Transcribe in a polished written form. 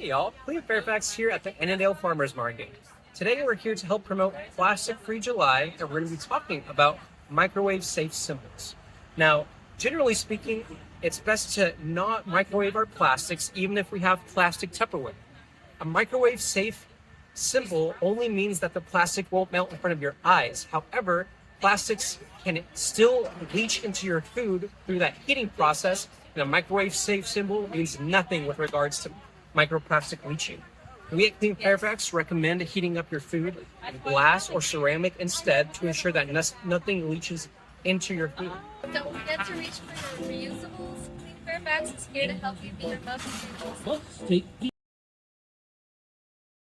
Hey y'all, Cleve Fairfax here at the Annandale Farmers Market. Today we're here to help promote Plastic Free July and we're going to be talking about microwave safe symbols. Now, generally speaking, it's best to not microwave our plastics even if we have plastic Tupperware. A microwave safe symbol only means that the plastic won't melt in front of your eyes. However, plastics can still leach into your food through that heating process, and a microwave safe symbol means nothing with regards to microplastic leaching. We at Clean Fairfax recommend heating up your food in glass or ceramic instead to ensure that nothing leaches into your food. Don't forget to reach for your reusables. Clean Fairfax is here to help you be your most sustainable.